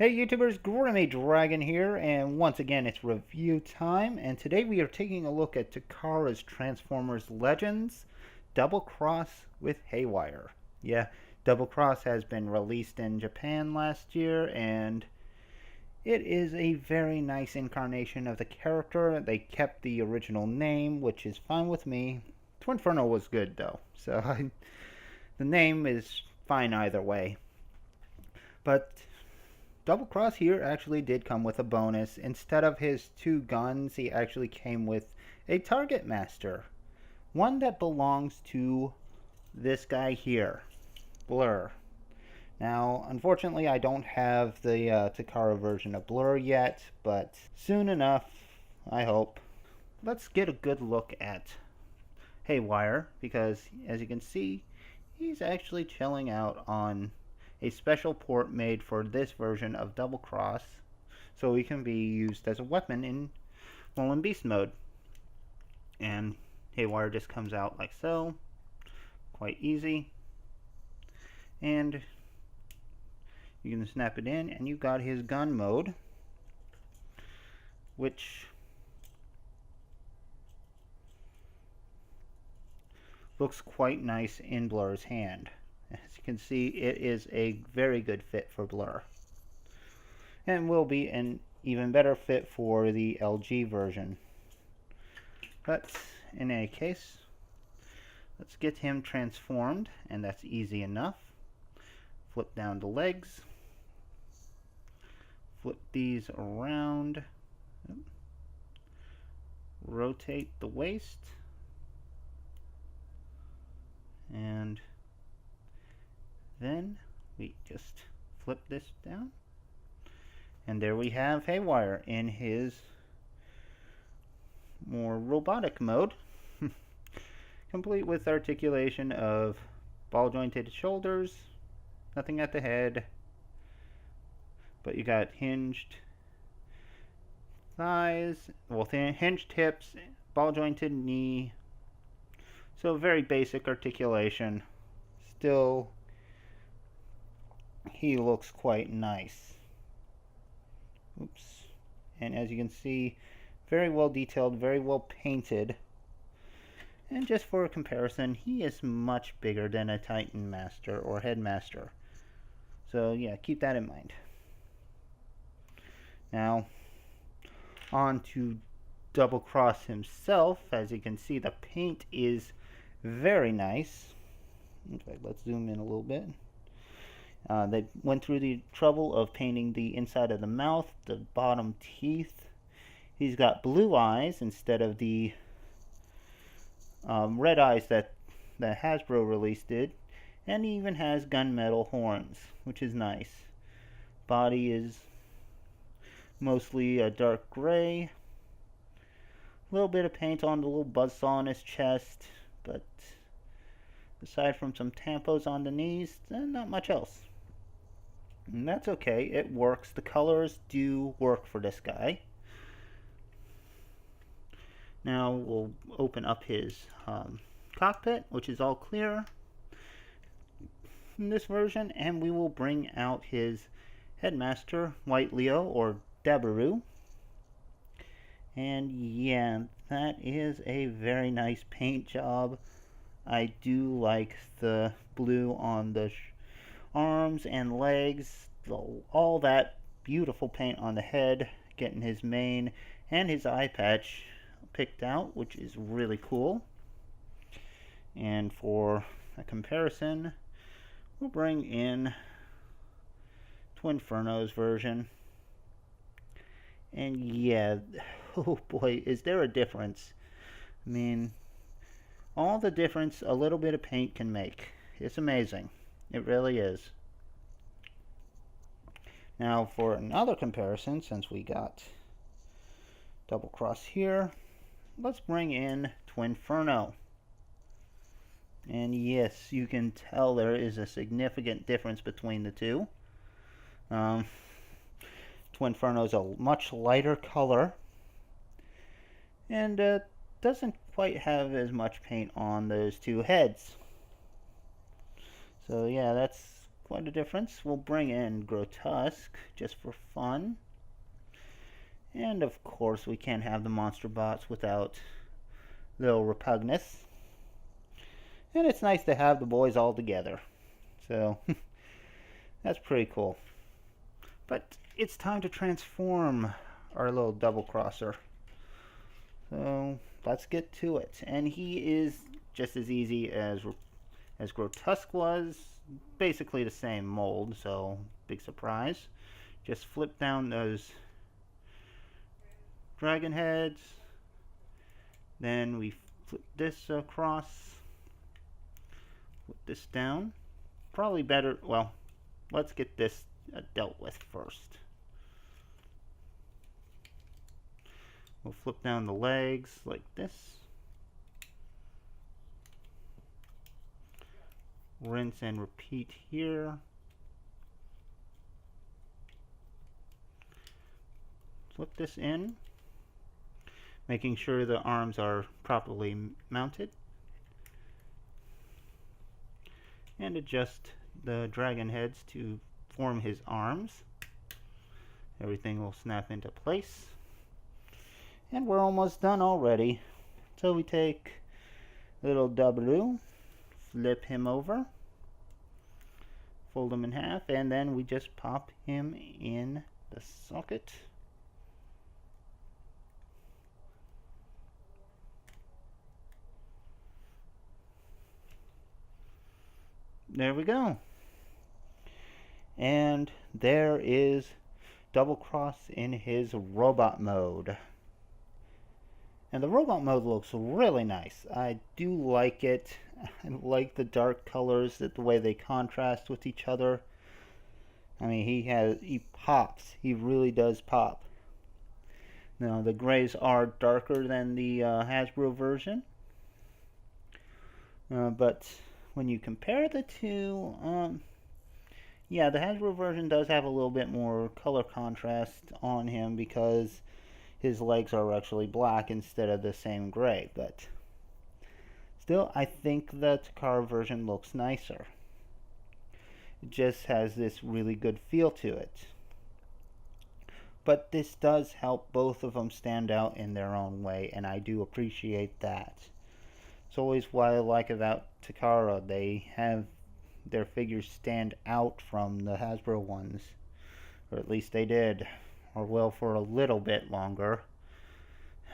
Hey YouTubers, Gourmet Dragon here, and once again it's review time, and today we are taking a look at Takara's Transformers Legends Doublecross with Haywire. Yeah, Doublecross has been released in Japan last year, and it is a very nice incarnation of the character. They kept the original name, which is fine with me. Twinferno was good though, so the name is fine either way. But Doublecross here actually did come with a bonus. Instead of his two guns, he actually came with a Targetmaster. One that belongs to this guy here, Blur. Now, unfortunately, I don't have the Takara version of Blur yet, but soon enough, I hope. Let's get a good look at Haywire, because as you can see, he's actually chilling out on a special port made for this version of Doublecross, so he can be used as a weapon in beast mode. And Haywire just comes out like so, quite easy, and you can snap it in, and you've got his gun mode, which looks quite nice in Blur's hand. As you can see, it is a very good fit for Blur, and will be an even better fit for the LG version. But in any case, let's get him transformed, and that's easy enough. Flip down the legs, flip these around, rotate the waist, and then we just flip this down, and there we have Haywire in his more robotic mode, complete with articulation of ball jointed shoulders, nothing at the head, but you got hinged thighs, well, hinged hips, ball jointed knee, so very basic articulation. Still, he looks quite nice. Oops. And as you can see, very well detailed, very well painted. And just for a comparison, he is much bigger than a Titan Master or Headmaster. So yeah, keep that in mind. Now, on to Doublecross himself. As you can see, the paint is very nice. In fact, let's zoom in a little bit. They went through the trouble of painting the inside of the mouth, the bottom teeth. He's got blue eyes instead of the red eyes that Hasbro release did. And he even has gunmetal horns, which is nice. Body is mostly a dark gray. A little bit of paint on the little buzzsaw on his chest, but aside from some tampos on the knees, not much else. And that's okay, it works. The colors do work for this guy. Now we'll open up his cockpit, which is all clear in this version, and we will bring out his Headmaster, White Leo, or Dabaru. And yeah, that is a very nice paint job. I do like the blue on the arms and legs, all that beautiful paint on the head, getting his mane and his eye patch picked out, which is really cool. And for a comparison, we'll bring in Twinferno's version. And yeah, oh boy, is there a difference. I mean, all the difference a little bit of paint can make. It's amazing. It really is. Now for another comparison, since we got Doublecross here, let's bring in Twinferno. And yes, you can tell there is a significant difference between the two. Twinferno is a much lighter color, and doesn't quite have as much paint on those two heads. So yeah, that's quite a difference. We'll bring in Grotesque just for fun. And of course we can't have the monster bots without little Repugnus. And it's nice to have the boys all together. So that's pretty cool. But it's time to transform our little double crosser. So let's get to it. And he is just as easy as Grotesque was. Basically the same mold, so big surprise. Just flip down those dragon heads. Then we flip this across. Flip this down. Probably better, well, let's get this dealt with first. We'll flip down the legs like this. Rinse and repeat here. Flip this in, making sure the arms are properly mounted. And adjust the dragon heads to form his arms. Everything will snap into place. And we're almost done already. So we take little W, flip him over, fold him in half, and then we just pop him in the socket. There we go. And there is Doublecross in his robot mode. And the robot mode looks really nice. I do like it. I like the dark colors, the way they contrast with each other. I mean, he pops. He really does pop. Now, the grays are darker than the Hasbro version. But when you compare the two, yeah, the Hasbro version does have a little bit more color contrast on him because his legs are actually black instead of the same gray, but still, I think the Takara version looks nicer. It just has this really good feel to it. But this does help both of them stand out in their own way, and I do appreciate that. It's always what I like about Takara. They have their figures stand out from the Hasbro ones, or at least they did. Or will for a little bit longer.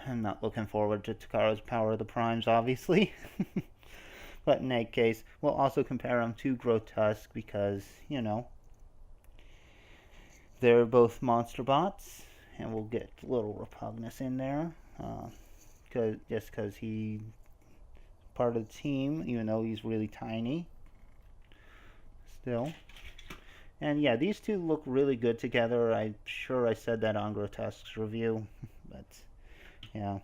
I'm not looking forward to Takara's Power of the Primes, obviously. But in any case, we'll also compare them to Grotesque because, you know, they're both monster bots. And we'll get a little Repugnus in there. Just because he's part of the team, even though he's really tiny. Still. And yeah, these two look really good together. I'm sure I said that on Grotesque's review. But, yeah.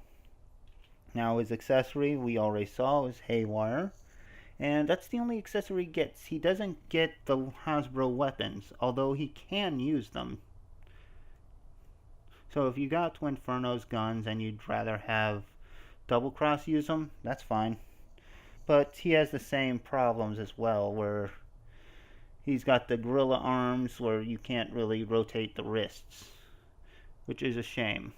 Now his accessory, we already saw, is Haywire. And that's the only accessory he gets. He doesn't get the Hasbro weapons, although he can use them. So if you got Twinferno's guns and you'd rather have Doublecross use them, that's fine. But he has the same problems as well, where he's got the gorilla arms where you can't really rotate the wrists, which is a shame.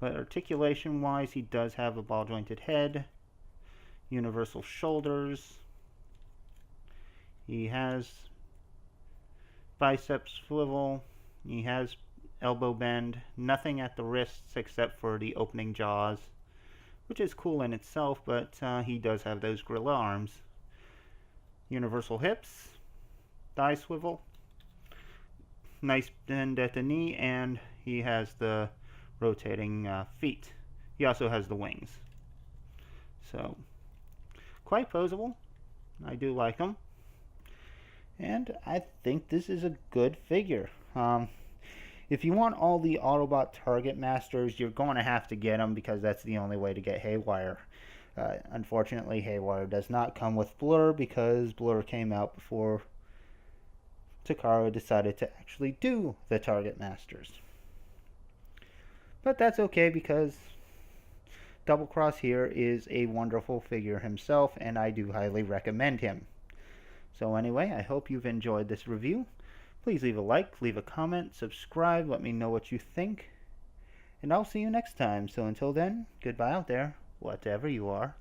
But articulation-wise, he does have a ball-jointed head, universal shoulders. He has bicep swivel. He has elbow bend. Nothing at the wrists except for the opening jaws, which is cool in itself, but he does have those gorilla arms. Universal hips, thigh swivel, nice bend at the knee, and he has the rotating feet. He also has the wings. So, quite posable. I do like him. And I think this is a good figure. If you want all the Autobot Targetmasters, you're going to have to get them because that's the only way to get Haywire. Unfortunately, Haywire does not come with Blur because Blur came out before Takara decided to actually do the Targetmasters. But that's okay because Doublecross here is a wonderful figure himself, and I do highly recommend him. So anyway, I hope you've enjoyed this review. Please leave a like, leave a comment, subscribe, let me know what you think. And I'll see you next time. So until then, goodbye out there, whatever you are.